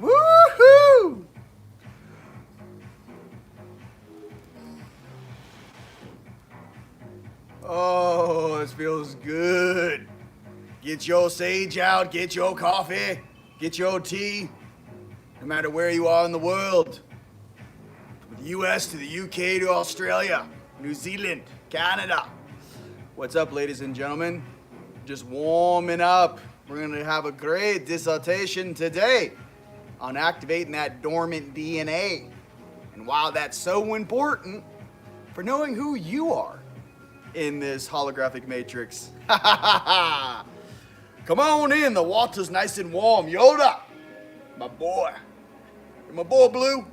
Woohoo! Oh, this feels good. Get your sage out, get your coffee, get your tea. No matter where you are in the world. From the US to the UK to Australia, New Zealand, Canada. What's up, ladies and gentlemen? Just warming up. We're gonna have a great dissertation today on activating that dormant DNA and why that's so important for knowing who you are in this holographic matrix. Come on in, the water's nice and warm. Yoda, my boy. My boy Blue,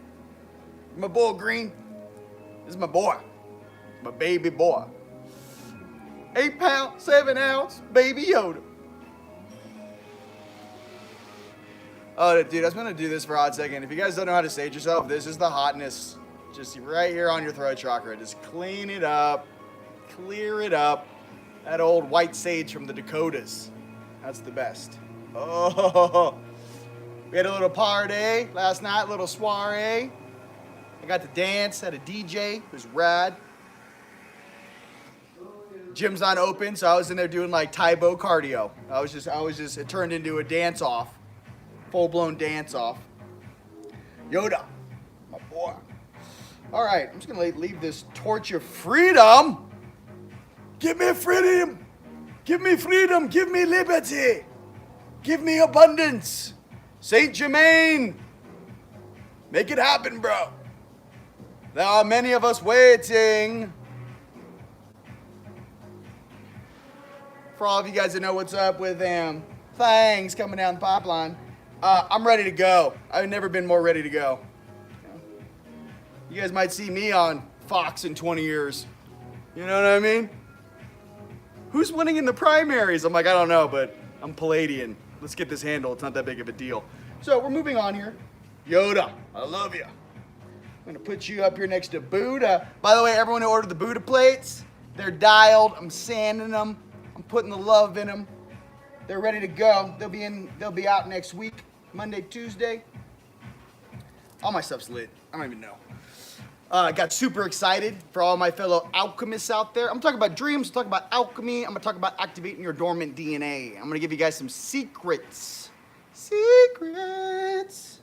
my boy Green. This is my boy, my baby boy. 8 pound, 7 ounce, baby Yoda. Oh, dude, I was gonna do this for a hot second. If you guys don't know how to sage yourself, this is the hotness. Just right here on your throat chakra. Just clean it up, clear it up. That old white sage from the Dakotas. That's the best. Oh, we had a little party last night, a little soiree. I got to dance, had a DJ, it was rad. Gym's not open, so I was in there doing like Taibo cardio. It turned into a dance off. Full-blown dance-off. Yoda, my boy. All right, I'm just gonna leave this torch of freedom. Give me freedom. Give me freedom. Give me liberty. Give me abundance. Saint Germain. Make it happen, bro. There are many of us waiting. For all of you guys that know what's up with things coming down the pipeline. I'm ready to go. I've never been more ready to go. You guys might see me on Fox in 20 years. You know what I mean? Who's winning in the primaries? I'm like, I don't know, but I'm Palladian. Let's get this handled. It's not that big of a deal. So we're moving on here. Yoda, I love you. I'm gonna put you up here next to Buddha. By the way, everyone who ordered the Buddha plates, they're dialed. I'm sanding them. I'm putting the love in them. They're ready to go. They'll be out next week, Monday, Tuesday. All my stuff's lit. I don't even know. I got super excited for all my fellow alchemists out there. I'm talking about dreams, I'm talking about alchemy, I'm gonna talk about activating your dormant DNA. I'm gonna give you guys some secrets. Secrets.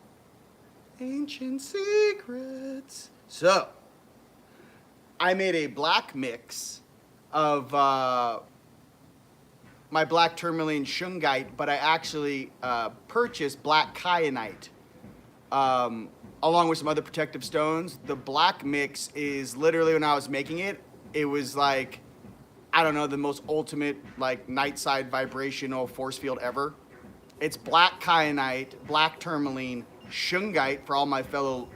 Ancient secrets. So, I made a black mix of my black tourmaline shungite, but I actually purchased black kyanite along with some other protective stones. The black mix is literally, when I was making it, it was like, I don't know, the most ultimate like night side vibrational force field ever. It's black kyanite, black tourmaline, shungite for all my fellow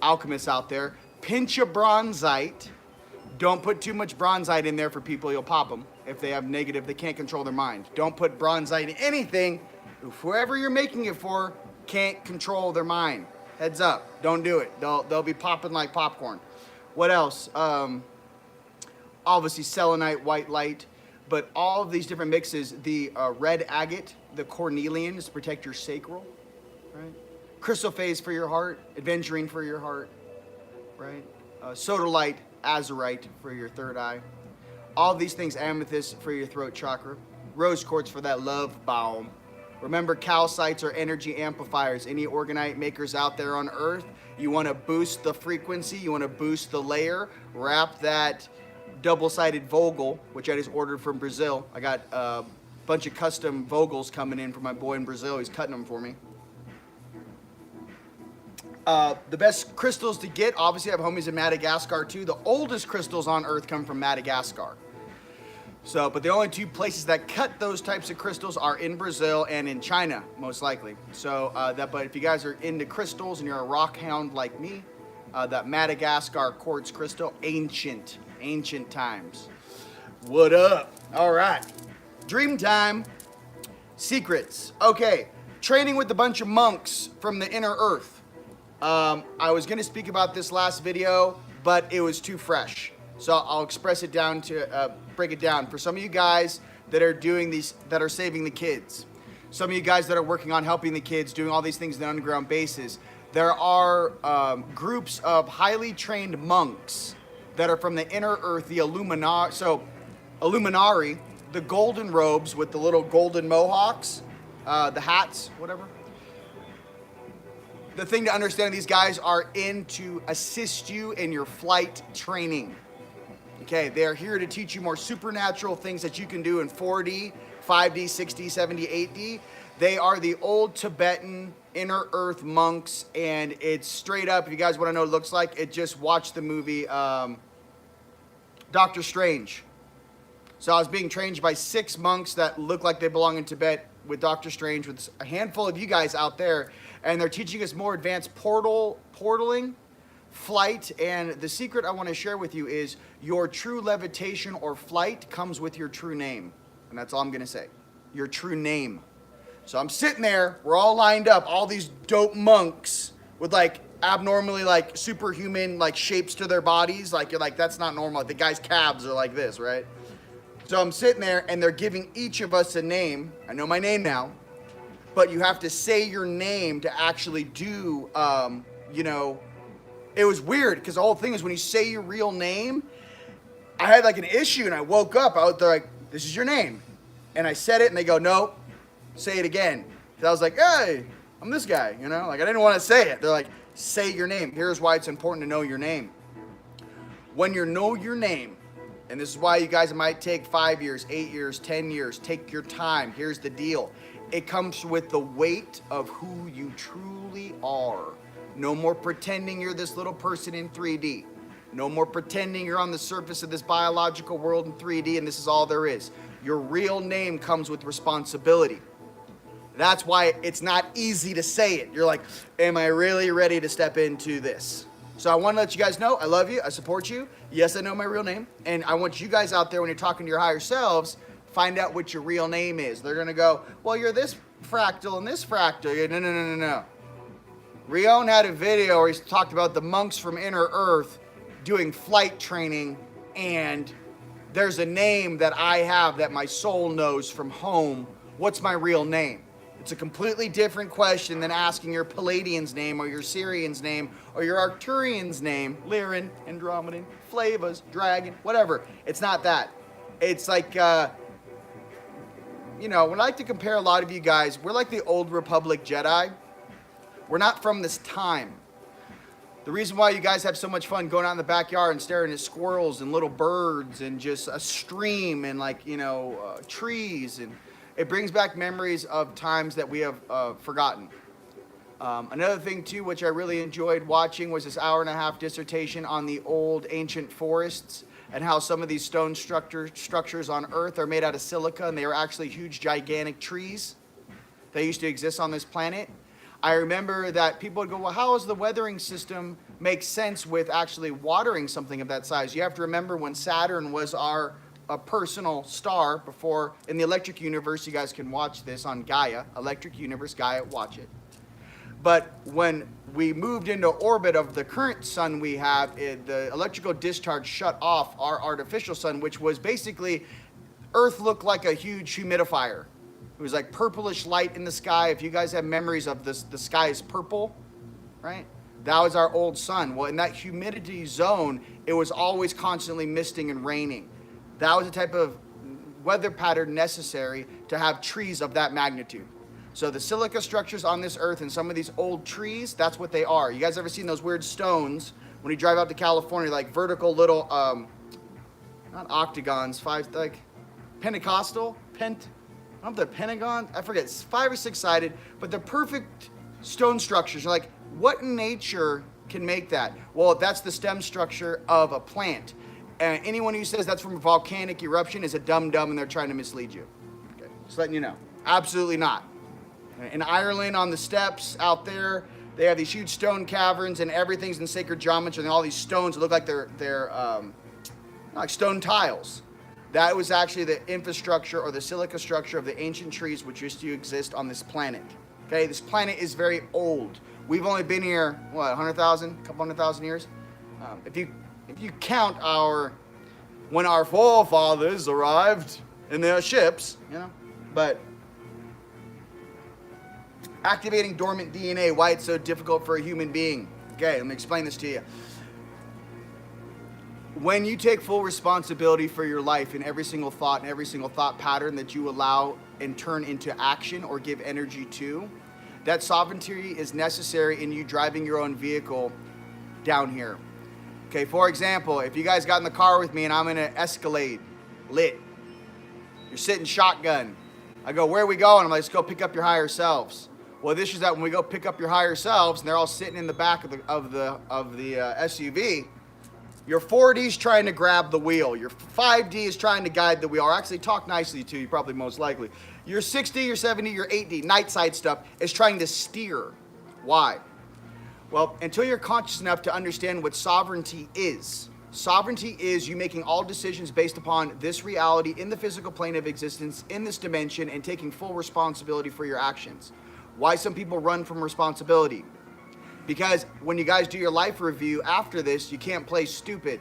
alchemists out there. Pinch of bronzite. Don't put too much bronzite in there for people, you'll pop them. If they have negative, they can't control their mind. Don't put bronzite in anything if whoever you're making it for can't control their mind. Heads up, don't do it. They'll be popping like popcorn. What else? Obviously selenite, white light, but all of these different mixes, the red agate, the cornelian is to protect your sacral, right? Chrysoprase for your heart, aventurine for your heart, right? Sodalite, azurite for your third eye. All these things, amethyst for your throat chakra, rose quartz for that love balm. Remember, calcites are energy amplifiers. Any orgonite makers out there on Earth, you want to boost the frequency, you want to boost the layer, wrap that double-sided Vogel, which I just ordered from Brazil. I got a bunch of custom Vogels coming in from my boy in Brazil. He's cutting them for me. The best crystals to get, obviously I have homies in Madagascar too. The oldest crystals on Earth come from Madagascar. So, but the only two places that cut those types of crystals are in Brazil and in China, most likely. So, but if you guys are into crystals and you're a rock hound like me, that Madagascar quartz crystal, ancient times. What up? All right, dream time. Secrets. Okay, training with a bunch of monks from the inner earth. I was gonna speak about this last video, but it was too fresh. So I'll express it down to, break it down for some of you guys that are doing these, that are saving the kids. some of you guys that are working on helping the kids, doing all these things on an underground basis, there are groups of highly trained monks that are from the inner earth, the Illuminati. So, Illuminati, the golden robes with the little golden mohawks, the hats, whatever. The thing to understand, these guys are in to assist you in your flight training. Okay, they're here to teach you more supernatural things that you can do in 4D, 5D, 6D, 7D, 8D. They are the old Tibetan inner earth monks, and it's straight up, if you guys want to know what it looks like, just watch the movie Doctor Strange. So I was being trained by 6 monks that look like they belong in Tibet with Doctor Strange, with a handful of you guys out there, and they're teaching us more advanced portaling, flight, and the secret I want to share with you is your true levitation or flight comes with your true name. And that's all I'm going to say. Your true name. So I'm sitting there, we're all lined up, all these dope monks with like abnormally like superhuman like shapes to their bodies. Like you're like, that's not normal. Like, the guy's calves are like this, right? So I'm sitting there and they're giving each of us a name. I know my name now, but you have to say your name to actually do, you know, it was weird because the whole thing is when you say your real name, I had like an issue and I woke up, they're like, this is your name. And I said it and they go, no, say it again. So I was like, hey, I'm this guy, you know, like I didn't want to say it. They're like, say your name. Here's why it's important to know your name. When you know your name, and this is why you guys might take 5 years, 8 years, 10 years, take your time. Here's the deal. It comes with the weight of who you truly are. No more pretending you're this little person in 3D. No more pretending you're on the surface of this biological world in 3D and this is all there is. Your real name comes with responsibility. That's why it's not easy to say it. You're like, am I really ready to step into this? So I want to let you guys know, I love you, I support you. Yes, I know my real name. And I want you guys out there, when you're talking to your higher selves, find out what your real name is. They're going to go, well, you're this fractal and this fractal. No. Rion had a video where he talked about the monks from Inner Earth doing flight training, and there's a name that I have that my soul knows from home. What's my real name? It's a completely different question than asking your Palladian's name or your Syrian's name or your Arcturian's name, Lyran, Andromedan, Flavas, Dragon, whatever. It's not that. It's like, you know, when I like to compare a lot of you guys, we're like the old Republic Jedi. We're not from this time. The reason why you guys have so much fun going out in the backyard and staring at squirrels and little birds and just a stream and like, you know, trees, and it brings back memories of times that we have forgotten. Another thing too, which I really enjoyed watching, was this 1.5-hour dissertation on the old ancient forests and how some of these stone structures on Earth are made out of silica, and they are actually huge, gigantic trees that used to exist on this planet. I remember that people would go, well, how does the weathering system make sense with actually watering something of that size? You have to remember when Saturn was our personal star before, in the electric universe, you guys can watch this on Gaia, electric universe, Gaia, watch it. But when we moved into orbit of the current sun we have, the electrical discharge shut off our artificial sun, which was basically, Earth looked like a huge humidifier. It was like purplish light in the sky. If you guys have memories of this, the sky is purple, right? That was our old sun. Well, in that humidity zone, it was always constantly misting and raining. That was the type of weather pattern necessary to have trees of that magnitude. So the silica structures on this Earth and some of these old trees, that's what they are. You guys ever seen those weird stones when you drive out to California, like vertical little, not octagons, like Pentecostal, I don't know if they're Pentagon, I forget, it's 5 or 6 sided, but they're perfect stone structures. You're like, what in nature can make that? Well, that's the stem structure of a plant. And anyone who says that's from a volcanic eruption is a dum-dum and they're trying to mislead you. Okay, just letting you know. Absolutely not. In Ireland, on the steps out there, they have these huge stone caverns and everything's in sacred geometry, and all these stones look like they're like stone tiles. That was actually the infrastructure or the silica structure of the ancient trees which used to exist on this planet. Okay, this planet is very old. We've only been here, what, 100,000, a couple 100,000 years? If you count when our forefathers arrived in their ships, you know, but Activating dormant DNA, why it's so difficult for a human being. Okay, let me explain this to you. When you take full responsibility for your life in every single thought and every single thought pattern that you allow and turn into action or give energy to, that sovereignty is necessary in you driving your own vehicle down here. Okay, for example, if you guys got in the car with me and I'm in an Escalade, lit, you're sitting shotgun. I go, where are we going? I'm like, let's go pick up your higher selves. Well, this is that when we go pick up your higher selves and they're all sitting in the back of the SUV, your 4D is trying to grab the wheel. Your 5D is trying to guide the wheel, or actually talk nicely to you, probably most likely. Your 6D, your 7D, your 8D, night side stuff, is trying to steer. Why? Well, until you're conscious enough to understand what sovereignty is. Sovereignty is you making all decisions based upon this reality in the physical plane of existence, in this dimension, and taking full responsibility for your actions. Why some people run from responsibility? Because when you guys do your life review after this, you can't play stupid.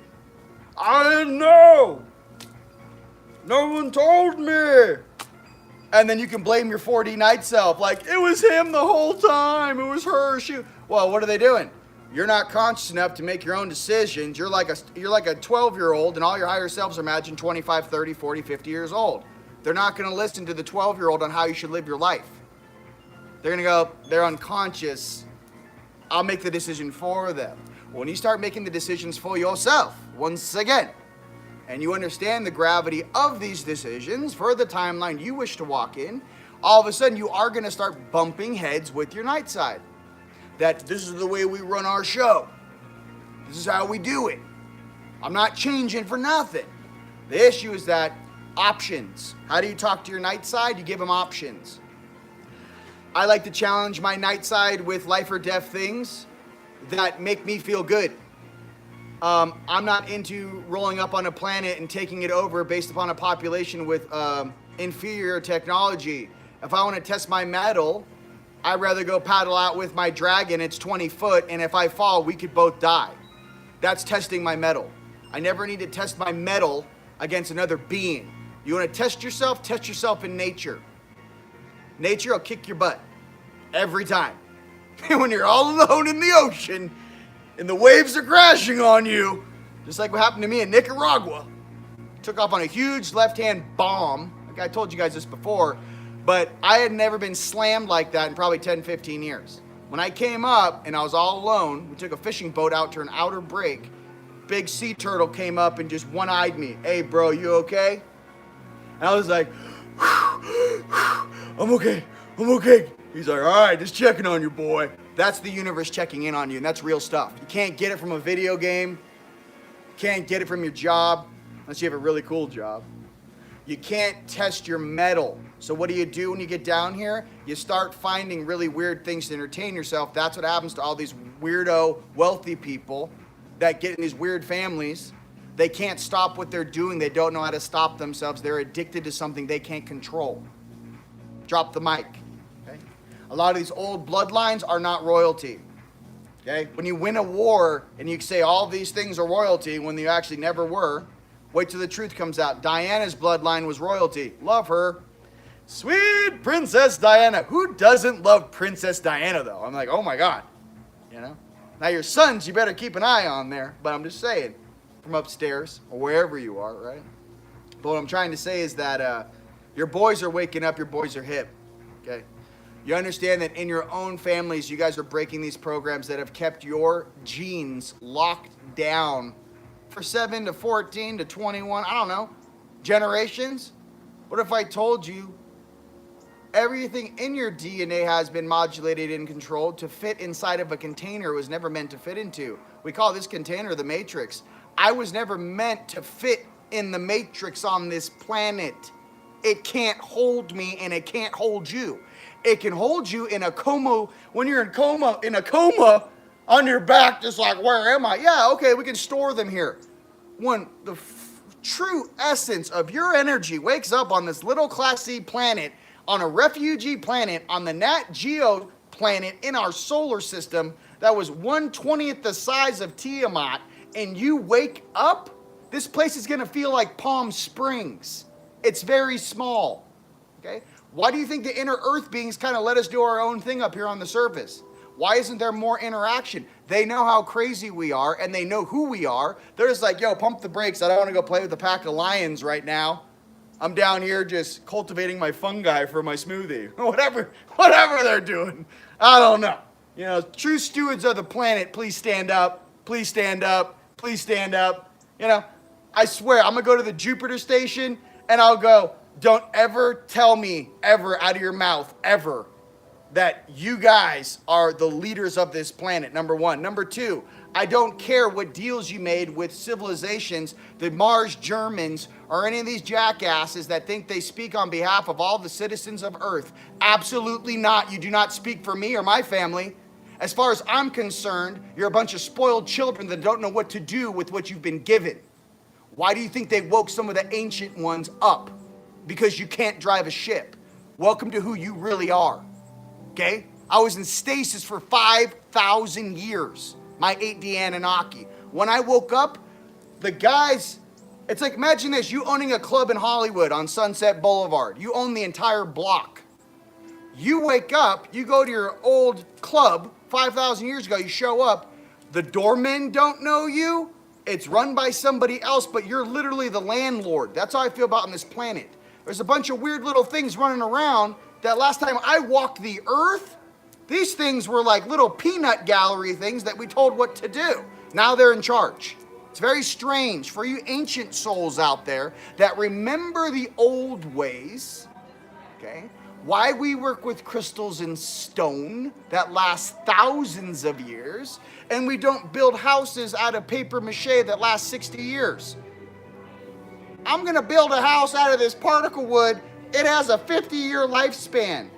I didn't know. No one told me. And then you can blame your 4D night self, like, it was him the whole time. It was her. Well, what are they doing? You're not conscious enough to make your own decisions. You're like a 12-year-old, and all your higher selves are imagine 25, 30, 40, 50 years old. They're not going to listen to the 12-year-old on how you should live your life. They're going to go, they're unconscious. I'll make the decision for them. When you start making the decisions for yourself, once again, and you understand the gravity of these decisions for the timeline you wish to walk in, all of a sudden you are going to start bumping heads with your night side. That this is the way we run our show. This is how we do it. I'm not changing for nothing. The issue is that options. How do you talk to your night side? You give them options. I like to challenge my night side with life or death things that make me feel good. I'm not into rolling up on a planet and taking it over based upon a population with inferior technology. If I want to test my mettle, I'd rather go paddle out with my dragon. It's 20 foot, and if I fall, we could both die. That's testing my mettle. I never need to test my mettle against another being. You want to test yourself in nature. Nature will kick your butt every time. When you're all alone in the ocean and the waves are crashing on you, just like what happened to me in Nicaragua. Took off on a huge left-hand bomb. Like I told you guys this before, but I had never been slammed like that in probably 10, 15 years. When I came up and I was all alone, we took a fishing boat out to an outer break. Big sea turtle came up and just one-eyed me. Hey, bro, you okay? And I was like, I'm okay. He's like, all right, just checking on you, boy. That's the universe checking in on you, and that's real stuff. You can't get it from a video game. You can't get it from your job, unless you have a really cool job. You can't test your mettle. So what do you do when you get down here? You start finding really weird things to entertain yourself. That's what happens to all these weirdo, wealthy people that get in these weird families. They can't stop what they're doing. They don't know how to stop themselves. They're addicted to something they can't control. Drop the mic. Okay? A lot of these old bloodlines are not royalty. Okay? When you win a war and you say all these things are royalty when you actually never were, wait till the truth comes out. Diana's bloodline was royalty. Love her. Sweet Princess Diana. Who doesn't love Princess Diana, though? I'm like, oh my God. You know? Now your sons, you better keep an eye on there. But I'm just saying, from upstairs or wherever you are, right? But what I'm trying to say is that your boys are waking up, your boys are hip. Okay? You understand that in your own families, you guys are breaking these programs that have kept your genes locked down for 7 to 14 to 21, I don't know, generations. What if I told you everything in your DNA has been modulated and controlled to fit inside of a container it was never meant to fit into? We call this container the matrix. I was never meant to fit in the matrix on this planet. It can't hold me and it can't hold you. It can hold you in a coma, when you're in a coma on your back, just like, where am I? Yeah, okay, we can store them here. When the true essence of your energy wakes up on this little Class C planet, on a refugee planet, on the Nat Geo planet in our solar system that was 1/20th the size of Tiamat, and you wake up, this place is gonna feel like Palm Springs. It's very small, okay? Why do you think the inner earth beings kind of let us do our own thing up here on the surface? Why isn't there more interaction? They know how crazy we are, and they know who we are. They're just like, yo, pump the brakes. I don't want to go play with a pack of lions right now. I'm down here just cultivating my fungi for my smoothie. Whatever they're doing. I don't know. You know, true stewards of the planet, please stand up. Please stand up. Please stand up. You know, I swear, I'm going to go to the Jupiter station, and I'll go, don't ever tell me, ever, out of your mouth, ever, that you guys are the leaders of this planet, number one. Number two, I don't care what deals you made with civilizations, the Mars Germans, or any of these jackasses that think they speak on behalf of all the citizens of Earth. Absolutely not. You do not speak for me or my family. As far as I'm concerned, you're a bunch of spoiled children that don't know what to do with what you've been given. Why do you think they woke some of the ancient ones up? Because you can't drive a ship. Welcome to who you really are. Okay? I was in stasis for 5,000 years. My 8D Anunnaki. When I woke up, the guys, it's like, imagine this, you owning a club in Hollywood on Sunset Boulevard. You own the entire block. You wake up, you go to your old club 5,000 years ago, you show up, the doormen don't know you, it's run by somebody else, but you're literally the landlord. That's how I feel about on this planet. There's a bunch of weird little things running around that last time I walked the earth, these things were like little peanut gallery things that we told what to do. Now they're in charge. It's very strange for you ancient souls out there that remember the old ways, okay? Why we work with crystals and stone that last thousands of years, and we don't build houses out of paper mache that last 60 years. I'm gonna build a house out of this particle wood. It has a 50-year lifespan.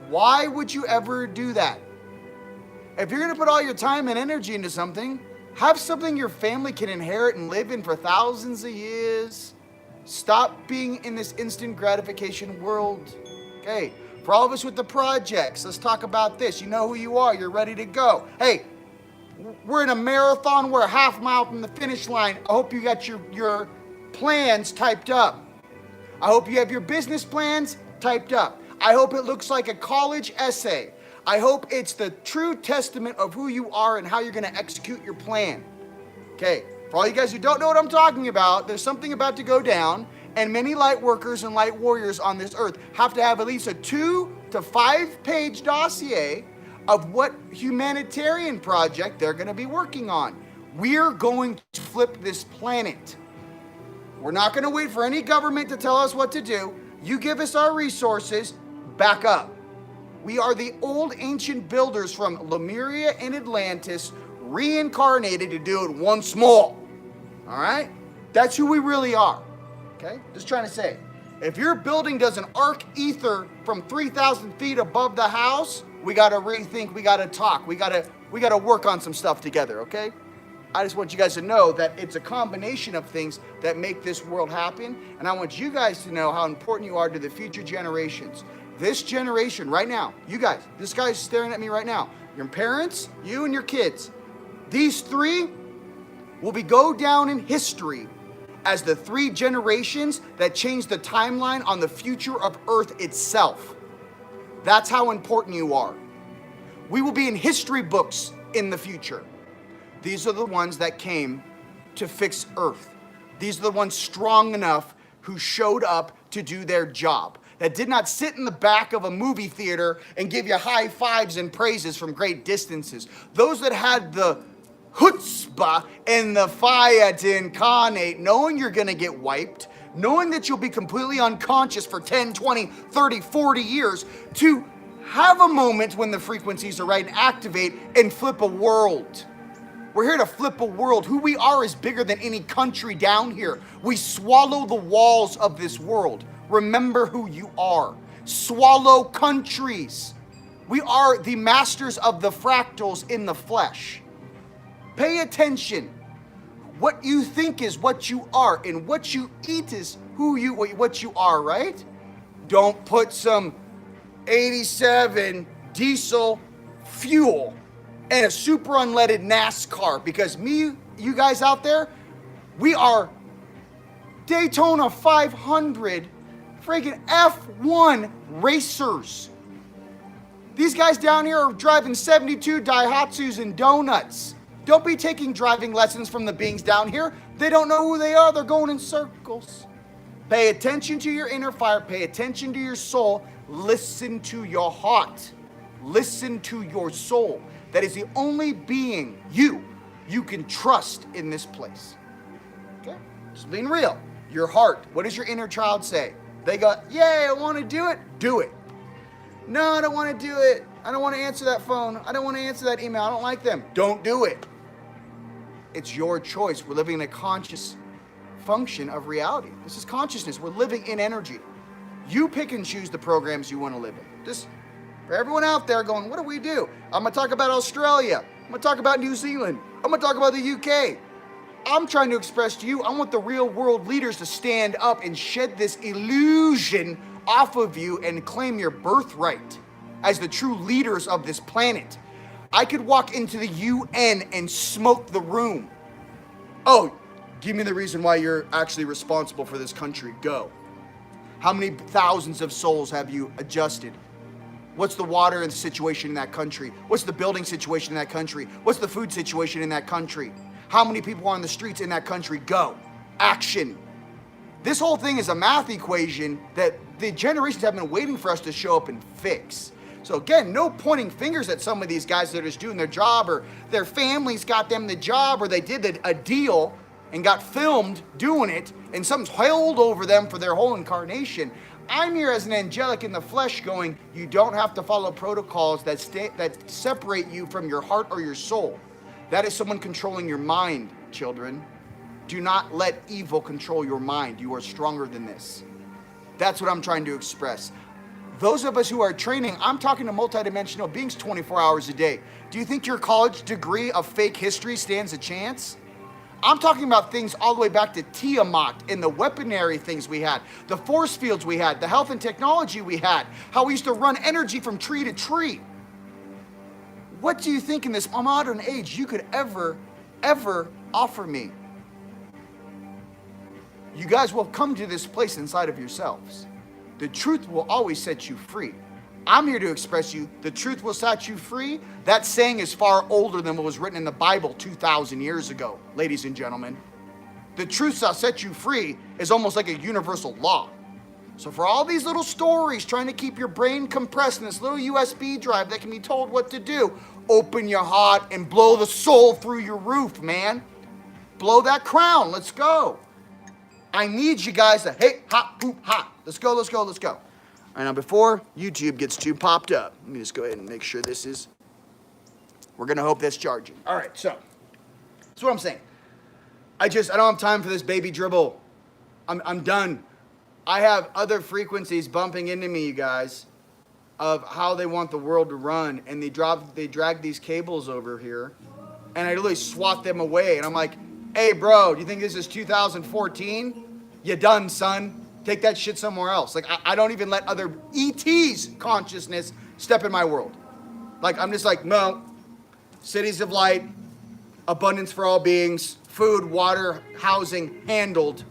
Why would you ever do that? If you're gonna put all your time and energy into something, have something your family can inherit and live in for thousands of years. Stop being in this instant gratification world. Okay, for all of us with the projects, let's talk about this. You know who you are, you're ready to go. Hey, we're in a marathon, we're a half mile from the finish line. I hope you got your plans typed up. I hope you have your business plans typed up. I hope it looks like a college essay. I hope it's the true testament of who you are and how you're going to execute your plan. Okay, for all you guys who don't know what I'm talking about, there's something about to go down, and many light workers and light warriors on this earth have to have at least a 2 to 5 page dossier of what humanitarian project they're going to be working on. We're going to flip this planet. We're not going to wait for any government to tell us what to do. You give us our resources, back up. We are the old ancient builders from Lemuria and Atlantis reincarnated to do it once more. All right? That's who we really are. Okay? Just trying to say. If your building does an arc ether from 3,000 feet above the house, we got to rethink, we got to talk, we got to work on some stuff together, okay? I just want you guys to know that it's a combination of things that make this world happen, and I want you guys to know how important you are to the future generations. This generation right now, you guys, this guy's staring at me right now, your parents, you and your kids, these three will go down in history as the 3 generations that changed the timeline on the future of Earth itself. That's how important you are. We will be in history books in the future. These are the ones that came to fix Earth. These are the ones strong enough who showed up to do their job, that did not sit in the back of a movie theater and give you high fives and praises from great distances. Those that had the chutzpah and the fire to incarnate, knowing you're gonna get wiped, knowing that you'll be completely unconscious for 10, 20, 30, 40 years, to have a moment when the frequencies are right and activate and flip a world. We're here to flip a world. Who we are is bigger than any country down here. We swallow the walls of this world. Remember who you are. Swallow countries. We are the masters of the fractals in the flesh. Pay attention. What you think is what you are, and what you eat is what you are, right? Don't put some 87 diesel fuel and a super unleaded NASCAR, because you guys out there, we are Daytona 500 Freaking F1 racers. These guys down here are driving 72 Daihatsus and donuts. Don't be taking driving lessons from the beings down here. They don't know who they are. They're going in circles. Pay attention to your inner fire. Pay attention to your soul. Listen to your heart. Listen to your soul. That is the only being you can trust in this place. Okay? Just being real. Your heart. What does your inner child say? They go, yay, I want to do it. Do it. No, I don't want to do it. I don't want to answer that phone. I don't want to answer that email. I don't like them. Don't do it. It's your choice. We're living in a conscious function of reality. This is consciousness. We're living in energy. You pick and choose the programs you want to live in. Just for everyone out there going, what do we do? I'm going to talk about Australia. I'm going to talk about New Zealand. I'm going to talk about the UK. I'm trying to express to you, I want the real world leaders to stand up and shed this illusion off of you and claim your birthright as the true leaders of this planet. I could walk into the UN and smoke the room. Oh, give me the reason why you're actually responsible for this country. Go. How many thousands of souls have you adjusted? What's the water and situation in that country? What's the building situation in that country? What's the food situation in that country? How many people are on the streets in that country? Go. Action. This whole thing is a math equation that the generations have been waiting for us to show up and fix. So again, no pointing fingers at some of these guys that are just doing their job, or their families got them the job, or they did a deal and got filmed doing it, and something's held over them for their whole incarnation. I'm here as an angelic in the flesh going, you don't have to follow protocols that separate you from your heart or your soul. That is someone controlling your mind, children. Do not let evil control your mind. You are stronger than this. That's what I'm trying to express. Those of us who are training, I'm talking to multidimensional beings 24 hours a day. Do you think your college degree of fake history stands a chance? I'm talking about things all the way back to Tiamat and the weaponry things we had, the force fields we had, the health and technology we had, how we used to run energy from tree to tree. What do you think in this modern age you could ever offer me? You guys will come to this place inside of yourselves. The truth will always set you free. I'm here to express you, the truth will set you free. That saying is far older than what was written in the Bible 2,000 years ago, ladies and gentlemen. The truth shall set you free is almost like a universal law. So for all these little stories trying to keep your brain compressed in this little USB drive that can be told what to do, open your heart and blow the soul through your roof, man. Blow that crown. Let's go. I need you guys to, hey, hop, poop, hop. Let's go, let's go, let's go. All right, now before YouTube gets too popped up, let me just go ahead and make sure this is, we're going to hope that's charging. All right, so that's what I'm saying. I don't have time for this baby dribble. I'm done. I have other frequencies bumping into me, you guys, of how they want the world to run, and they drag these cables over here, and I literally swat them away, and I'm like, hey, bro, do you think this is 2014? You done, son. Take that shit somewhere else. Like, I don't even let other ET's consciousness step in my world. Like, I'm just like, no. Cities of light, abundance for all beings, food, water, housing, handled.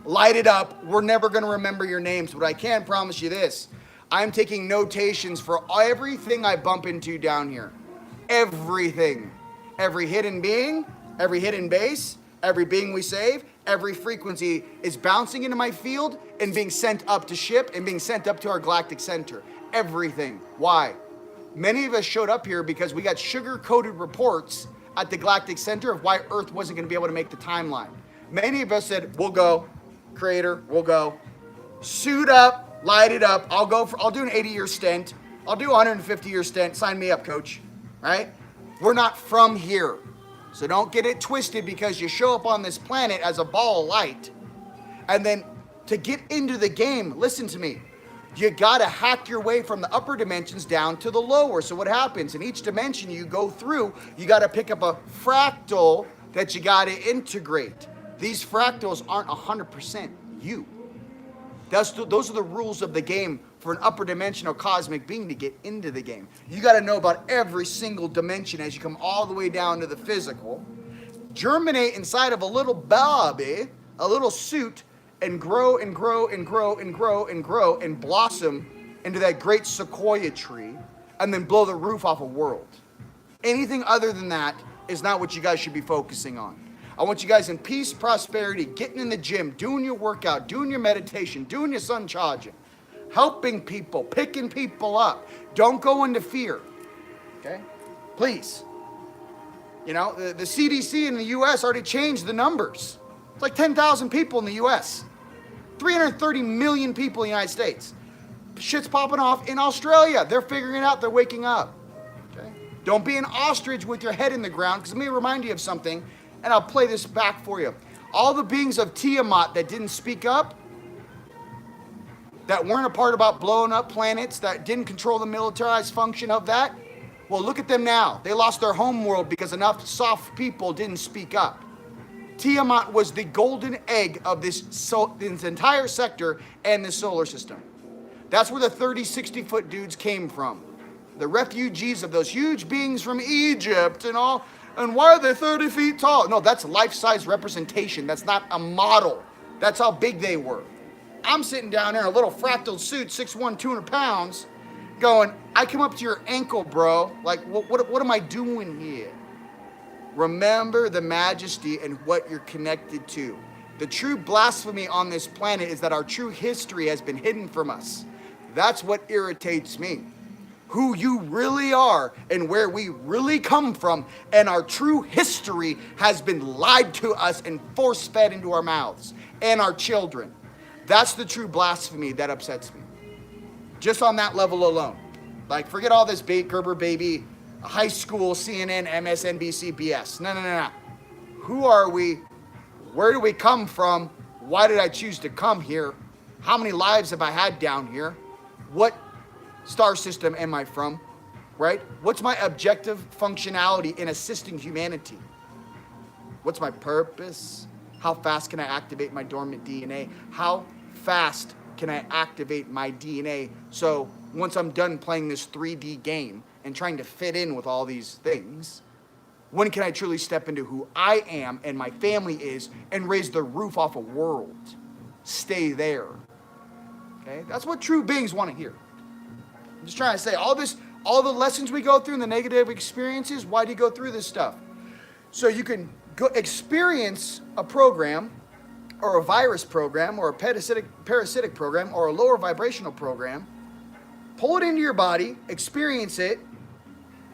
Light it up. We're never going to remember your names, but I can promise you this. I'm taking notations for everything I bump into down here. Everything. Every hidden being, every hidden base, every being we save, every frequency is bouncing into my field and being sent up to ship and being sent up to our galactic center. Everything. Why? Many of us showed up here because we got sugar-coated reports at the galactic center of why Earth wasn't going to be able to make the timeline. Many of us said, we'll go. Creator, we'll go. Suit up, light it up. I'll do an 80-year stint. I'll do a 150-year stint. Sign me up, coach. Right? We're not from here. So don't get it twisted because you show up on this planet as a ball of light. And then to get into the game, listen to me. You got to hack your way from the upper dimensions down to the lower. So what happens? In each dimension you go through, you got to pick up a fractal that you got to integrate. These fractals aren't 100% you. Those are the rules of the game for an upper dimensional cosmic being to get into the game. You got to know about every single dimension as you come all the way down to the physical. Germinate inside of a little body, a little suit, and grow and grow and grow and grow and grow and blossom into that great sequoia tree and then blow the roof off a world. Anything other than that is not what you guys should be focusing on. I want you guys in peace, prosperity, getting in the gym, doing your workout, doing your meditation, doing your sun charging, helping people, picking people up. Don't go into fear, okay? Please. You know, the CDC in the U.S. already changed the numbers. It's like 10,000 people in the U.S., 330 million people in the United States. Shit's popping off in Australia. They're figuring it out. They're waking up. Okay? Don't be an ostrich with your head in the ground, because let me remind you of something, and I'll play this back for you. All the beings of Tiamat that didn't speak up, that weren't a part about blowing up planets, that didn't control the militarized function of that, well, look at them now. They lost their home world because enough soft people didn't speak up. Tiamat was the golden egg of this entire sector and the solar system. That's where the 30, 60-foot dudes came from. The refugees of those huge beings from Egypt and all. And why are they 30 feet tall? No, that's life-size representation. That's not a model. That's how big they were. I'm sitting down there in a little fractal suit, 6'1", 200 pounds, going, I come up to your ankle, bro. Like, what am I doing here? Remember the majesty and what you're connected to. The true blasphemy on this planet is that our true history has been hidden from us. That's what irritates me. Who you really are and where we really come from, and our true history has been lied to us and force-fed into our mouths and our children. That's the true blasphemy that upsets me. Just on that level alone. Like, forget all this Gerber baby, high school, CNN, MSNBC BS. No. Who are we? Where do we come from? Why did I choose to come here? How many lives have I had down here? What star system am I from? Right? What's my objective functionality in assisting humanity? What's my purpose? How fast can I activate my dormant DNA? How fast can I activate my DNA so once I'm done playing this 3D game and trying to fit in with all these things, when can I truly step into who I am and my family is and raise the roof off a world? Stay there. Okay? That's what true beings want to hear. I'm just trying to say, all the lessons we go through and the negative experiences, why do you go through this stuff? So you can go experience a program or a virus program or a parasitic program or a lower vibrational program, pull it into your body, experience it,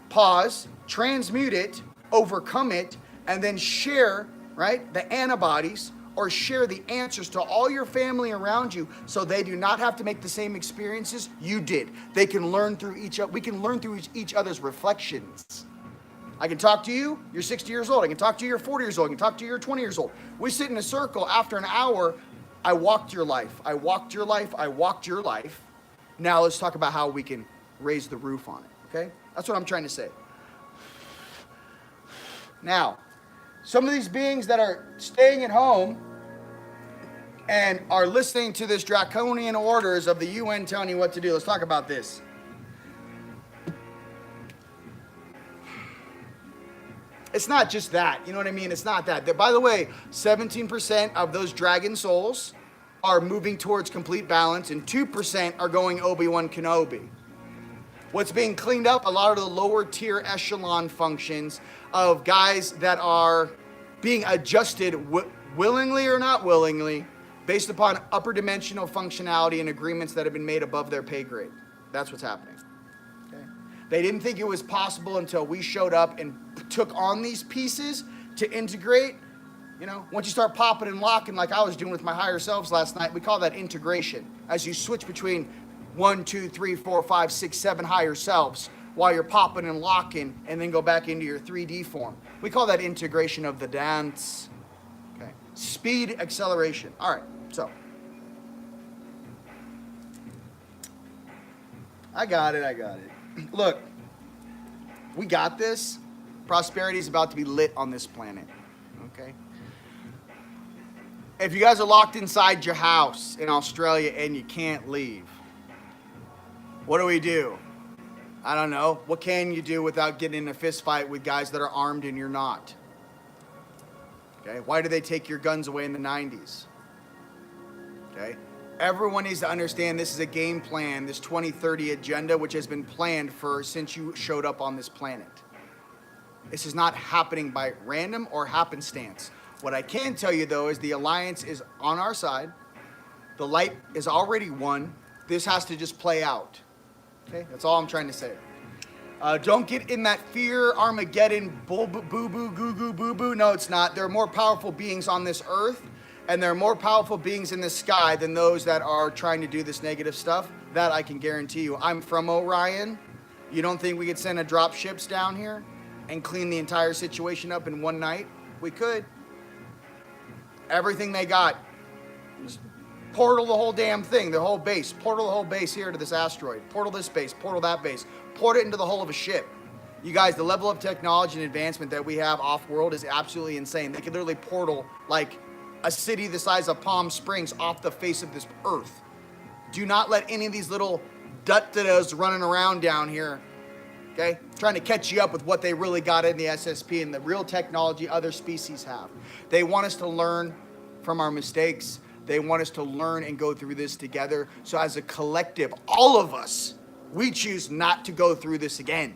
pause, transmute it, overcome it, and then share, right, the antibodies or share the answers to all your family around you so they do not have to make the same experiences you did. They can learn through we can learn through each other's reflections. I can talk to you, you're 60 years old. I can talk to you, you're 40 years old. I can talk to you, you're 20 years old. We sit in a circle after an hour. I walked your life. I walked your life. I walked your life. Now let's talk about how we can raise the roof on it, okay? That's what I'm trying to say. Now, some of these beings that are staying at home and are listening to this draconian orders of the UN telling you what to do. Let's talk about this. It's not just that, you know what I mean? It's not that. By the way, 17% of those dragon souls are moving towards complete balance and 2% are going Obi-Wan Kenobi. What's being cleaned up, a lot of the lower tier echelon functions of guys that are being adjusted willingly or not willingly based upon upper dimensional functionality and agreements that have been made above their pay grade. That's what's happening. Okay? They didn't think it was possible until we showed up and took on these pieces to integrate. You know, once you start popping and locking like I was doing with my higher selves last night, we call that integration. As you switch between 1, 2, 3, 4, 5, 6, 7 higher selves while you're popping and locking and then go back into your 3D form. We call that integration of the dance. Okay. Speed acceleration. All right, so. I got it. Look, we got this. Prosperity is about to be lit on this planet. Okay? If you guys are locked inside your house in Australia and you can't leave, what do? I don't know. What can you do without getting in a fist fight with guys that are armed and you're not? Okay? Why did they take your guns away in the 90s? okay? Everyone needs to understand this is a game plan, this 2030 agenda, which has been planned since you showed up on this planet. This is not happening by random or happenstance. What I can tell you, though, is the Alliance is on our side. The light is already won. This has to just play out. Okay? That's all I'm trying to say. Don't get in that fear, Armageddon, boo-boo, goo-goo, boo-boo. No, it's not. There are more powerful beings on this earth, and there are more powerful beings in the sky than those that are trying to do this negative stuff. That I can guarantee you. I'm from Orion. You don't think we could send a drop ships down here and clean the entire situation up in one night? We could. Everything they got. Just portal the whole damn thing, the whole base. Portal the whole base here to this asteroid. Portal this base, portal that base. Port it into the hull of a ship. You guys, the level of technology and advancement that we have off-world is absolutely insane. They could literally portal like a city the size of Palm Springs off the face of this earth. Do not let any of these little dut-da-das running around down here, okay, trying to catch you up with what they really got in the SSP and the real technology other species have. They want us to learn from our mistakes. They want us to learn and go through this together. So as a collective, all of us, we choose not to go through this again.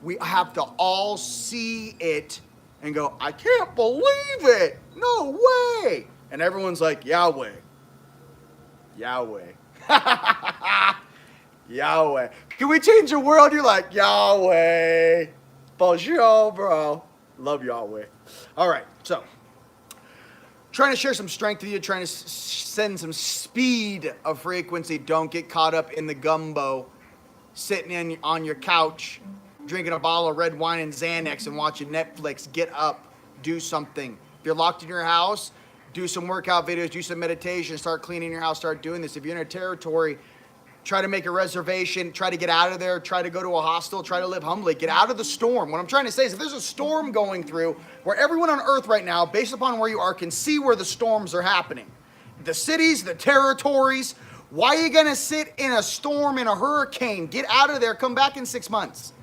We have to all see it and go, I can't believe it. No way. And everyone's like, Yahweh. Yahweh. Yahweh. Can we change the world? You're like, Yahweh. Bonjour, bro. Love Yahweh. All right, so trying to share some strength with you, trying to send some speed of frequency. Don't get caught up in the gumbo, sitting on your couch, drinking a bottle of red wine and Xanax and watching Netflix. Get up, do something. If you're locked in your house, do some workout videos, do some meditation, start cleaning your house, start doing this. If you're in a territory, try to make a reservation, try to get out of there, try to go to a hostel, try to live humbly, get out of the storm. What I'm trying to say is if there's a storm going through where everyone on earth right now, based upon where you are, can see where the storms are happening. The cities, the territories, why are you gonna sit in a storm, in a hurricane? Get out of there, come back in 6 months.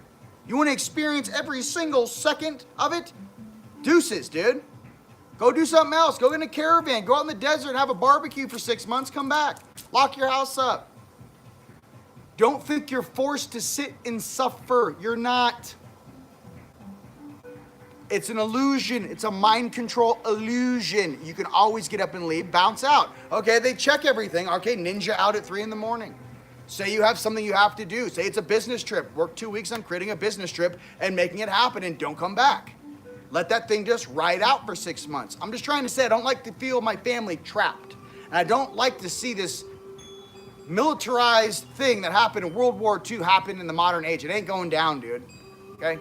You wanna experience every single second of it? Deuces, dude. Go do something else, go in a caravan, go out in the desert and have a barbecue for 6 months, come back. Lock your house up. Don't think you're forced to sit and suffer. You're not. It's an illusion. It's a mind control illusion. You can always get up and leave, bounce out. Okay, they check everything. Okay, ninja out at 3 in the morning. Say you have something you have to do. Say it's a business trip. Work 2 weeks on creating a business trip and making it happen and don't come back. Let that thing just ride out for 6 months. I'm just trying to say I don't like to feel my family trapped. And I don't like to see this militarized thing that happened in World War II happen in the modern age. It ain't going down, dude. Okay?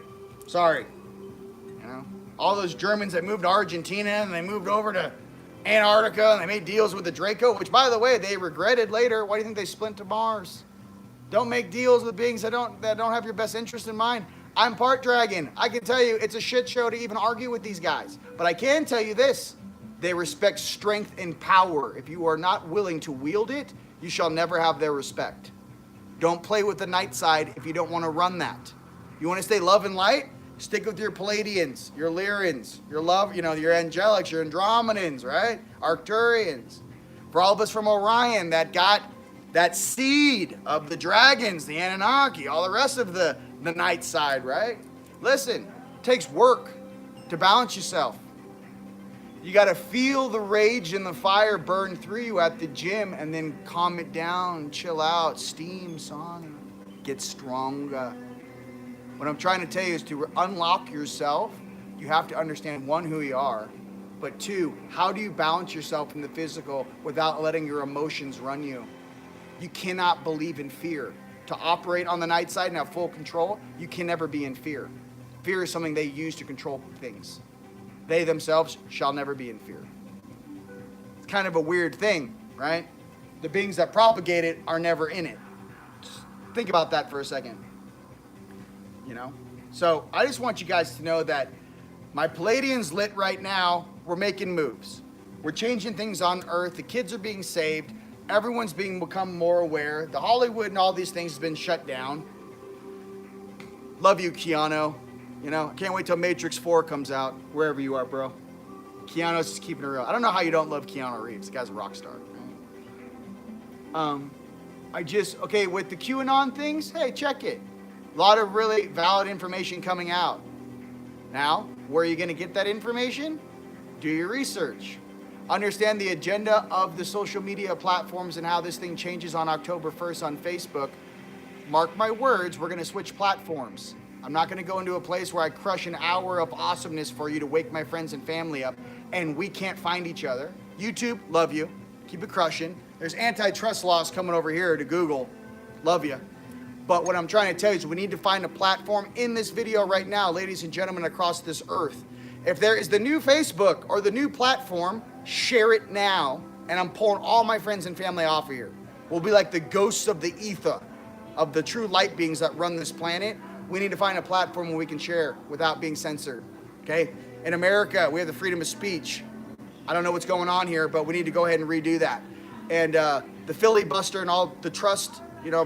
Sorry. You know? All those Germans that moved to Argentina and they moved over to Antarctica and they made deals with the Draco, which by the way, they regretted later. Why do you think they split to Mars? Don't make deals with beings that don't have your best interest in mind. I'm part dragon. I can tell you it's a shit show to even argue with these guys. But I can tell you this. They respect strength and power. If you are not willing to wield it, you shall never have their respect. Don't play with the night side if you don't want to run that. You want to stay love and light? Stick with your Palladians, your Lyrians, your love, your Angelics, your Andromedans, right? Arcturians. For all of us from Orion that got that seed of the dragons, the Anunnaki, all the rest of the night side, right? Listen, it takes work to balance yourself. You got to feel the rage and the fire burn through you at the gym and then calm it down, chill out, steam, sauna, get stronger. What I'm trying to tell you is to unlock yourself, you have to understand, 1, who you are, but 2, how do you balance yourself in the physical without letting your emotions run you? You cannot believe in fear. To operate on the night side and have full control, you can never be in fear. Fear is something they use to control things. They themselves shall never be in fear. It's kind of a weird thing, right? The beings that propagate it are never in it. Just think about that for a second. So I just want you guys to know that my Palladian's lit right now. We're making moves. We're changing things on Earth. The kids are being saved. Everyone's become more aware. The Hollywood and all these things has been shut down. Love you, Keanu. I can't wait till Matrix 4 comes out, wherever you are, bro. Keanu's just keeping it real. I don't know how you don't love Keanu Reeves. The guy's a rock star. Right? Okay, with the QAnon things, hey, check it. A lot of really valid information coming out. Now, where are you going to get that information? Do your research. Understand the agenda of the social media platforms and how this thing changes on October 1st on Facebook. Mark my words, we're going to switch platforms. I'm not going to go into a place where I crush an hour of awesomeness for you to wake my friends and family up and we can't find each other. YouTube, love you. Keep it crushing. There's antitrust laws coming over here to Google. Love you. But what I'm trying to tell you is we need to find a platform in this video right now, ladies and gentlemen, across this earth. If there is the new Facebook or the new platform, share it now. And I'm pulling all my friends and family off of here. We'll be like the ghosts of the ether, of the true light beings that run this planet. We need to find a platform where we can share without being censored, okay? In America, we have the freedom of speech. I don't know what's going on here, but we need to go ahead and redo that. And the filibuster and all the trust,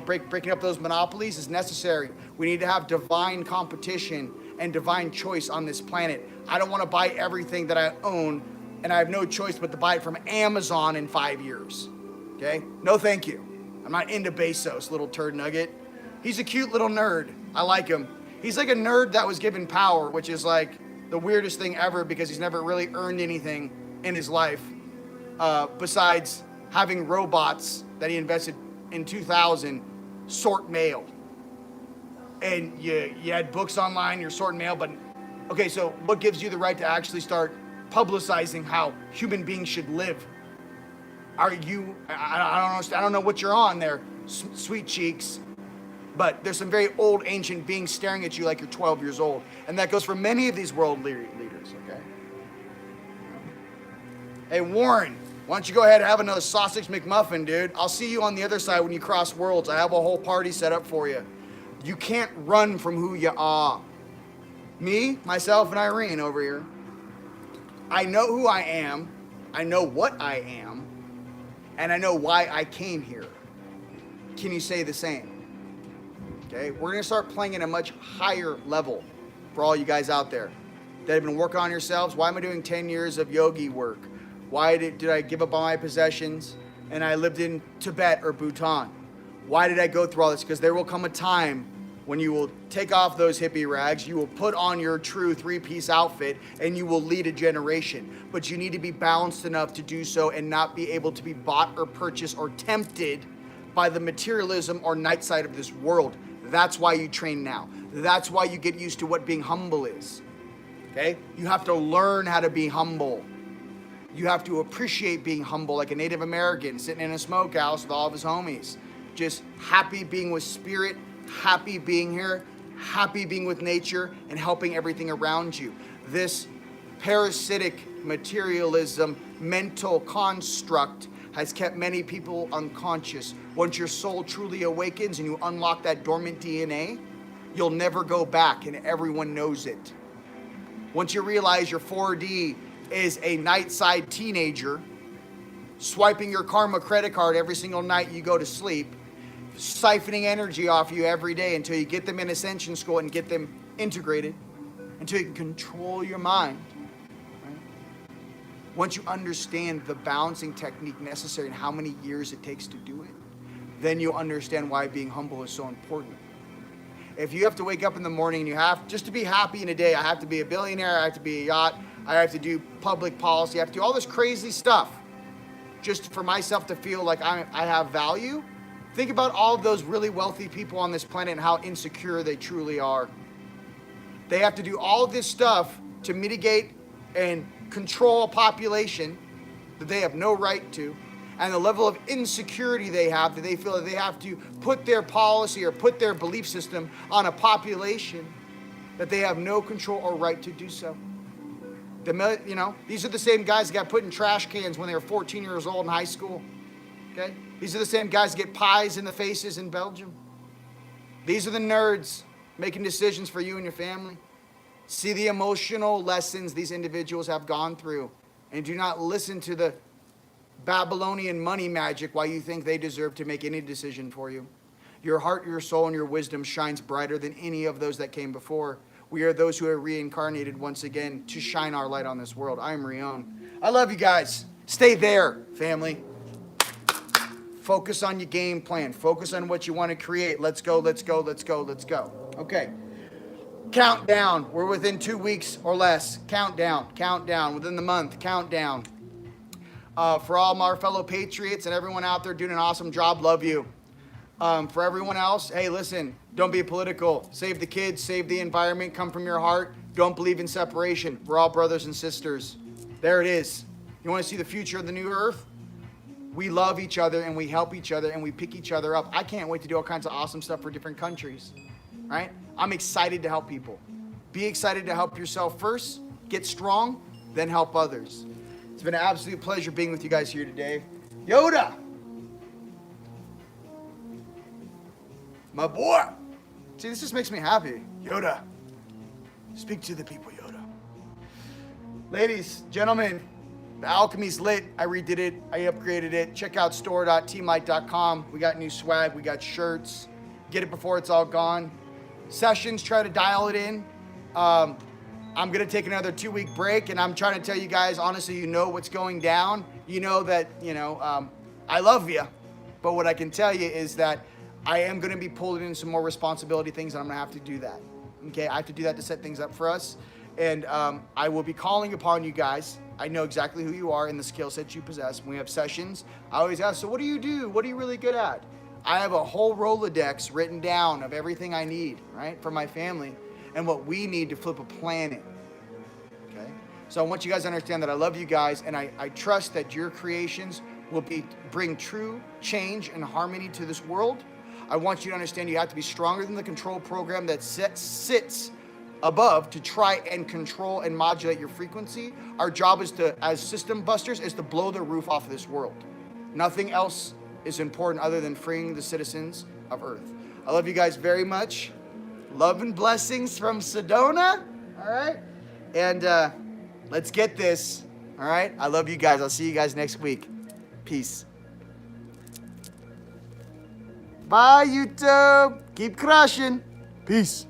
breaking up those monopolies is necessary. We need to have divine competition and divine choice on this planet. I don't want to buy everything that I own, and I have no choice but to buy it from Amazon in 5 years, okay? No, thank you. I'm not into Bezos, little turd nugget. He's a cute little nerd. I like him. He's like a nerd that was given power, which is like the weirdest thing ever because he's never really earned anything in his life besides having robots that he invested in 2000 sort mail. And you had books online, you're sorting mail, but okay, so what gives you the right to actually start publicizing how human beings should live? Are you, I don't know what you're on there, sweet cheeks, but there's some very old ancient beings staring at you like you're 12 years old. And that goes for many of these world leaders, okay? Hey, Warren, why don't you go ahead and have another sausage McMuffin, dude? I'll see you on the other side when you cross worlds. I have a whole party set up for you. You can't run from who you are. Me, myself, and Irene over here. I know who I am. I know what I am. And I know why I came here. Can you say the same? Okay, we're going to start playing at a much higher level for all you guys out there that have been working on yourselves. Why am I doing 10 years of yogi work? Why did I give up all my possessions and I lived in Tibet or Bhutan? Why did I go through all this? Because there will come a time when you will take off those hippie rags, you will put on your true three-piece outfit, and you will lead a generation. But you need to be balanced enough to do so and not be able to be bought or purchased or tempted by the materialism or night side of this world. That's why you train now. That's why you get used to what being humble is. Okay? You have to learn how to be humble. You have to appreciate being humble like a Native American sitting in a smokehouse with all of his homies. Just happy being with spirit, happy being here, happy being with nature, and helping everything around you. This parasitic materialism mental construct has kept many people unconscious. Once your soul truly awakens and you unlock that dormant DNA, you'll never go back, and everyone knows it. Once you realize your 4D is a night side teenager swiping your karma credit card every single night you go to sleep, siphoning energy off you every day until you get them in ascension school and get them integrated, until you can control your mind. Right? Once you understand the balancing technique necessary and how many years it takes to do it, then you understand why being humble is so important. If you have to wake up in the morning and you have, just to be happy in a day, I have to be a billionaire, I have to be a yacht, I have to do public policy, I have to do all this crazy stuff just for myself to feel like I have value. Think about all of those really wealthy people on this planet and how insecure they truly are. They have to do all of this stuff to mitigate and control a population that they have no right to, and the level of insecurity they have that they feel that they have to put their policy or put their belief system on a population that they have no control or right to do so. These are the same guys that got put in trash cans when they were 14 years old in high school. Okay? These are the same guys that get pies in the faces in Belgium. These are the nerds making decisions for you and your family. See the emotional lessons these individuals have gone through, and do not listen to the Babylonian money magic why you think they deserve to make any decision for you. Your heart, your soul, and your wisdom shines brighter than any of those that came before. We are those who are reincarnated once again to shine our light on this world. I am Rion. I love you guys. Stay there, family. Focus on your game plan. Focus on what you want to create. Let's go, let's go, let's go, let's go. Okay. Countdown. We're within 2 weeks or less. Countdown. Within the month, countdown. For all my fellow patriots and everyone out there doing an awesome job, love you. For everyone else, hey, listen, don't be political. Save the kids, save the environment, come from your heart. Don't believe in separation. We're all brothers and sisters. There it is. You want to see the future of the new earth? We love each other and we help each other and we pick each other up. I can't wait to do all kinds of awesome stuff for different countries, right? I'm excited to help people. Be excited to help yourself first, get strong, then help others. It's been an absolute pleasure being with you guys here today. Yoda! My boy! See, this just makes me happy. Yoda. Speak to the people, Yoda. Ladies, gentlemen, the Alchemy's lit. I redid it. I upgraded it. Check out store.teamlight.com. We got new swag. We got shirts. Get it before it's all gone. Sessions, try to dial it in. I'm going to take another 2-week break, and I'm trying to tell you guys, honestly, you know what's going down. You know that, I love you. But what I can tell you is that I am going to be pulling in some more responsibility things, and I'm going to have to do that. Okay, I have to do that to set things up for us. And I will be calling upon you guys. I know exactly who you are and the skill sets you possess. When we have sessions, I always ask, so what do you do? What are you really good at? I have a whole Rolodex written down of everything I need, right, for my family and what we need to flip a planet. Okay? So I want you guys to understand that I love you guys, and I trust that your creations will bring true change and harmony to this world. I want you to understand you have to be stronger than the control program that sits above to try and control and modulate your frequency. Our job is to, as system busters, is to blow the roof off of this world. Nothing else is important other than freeing the citizens of Earth. I love you guys very much. Love and blessings from Sedona. All right? And let's get this. All right? I love you guys. I'll see you guys next week. Peace. Bye, YouTube. Keep crushing. Peace.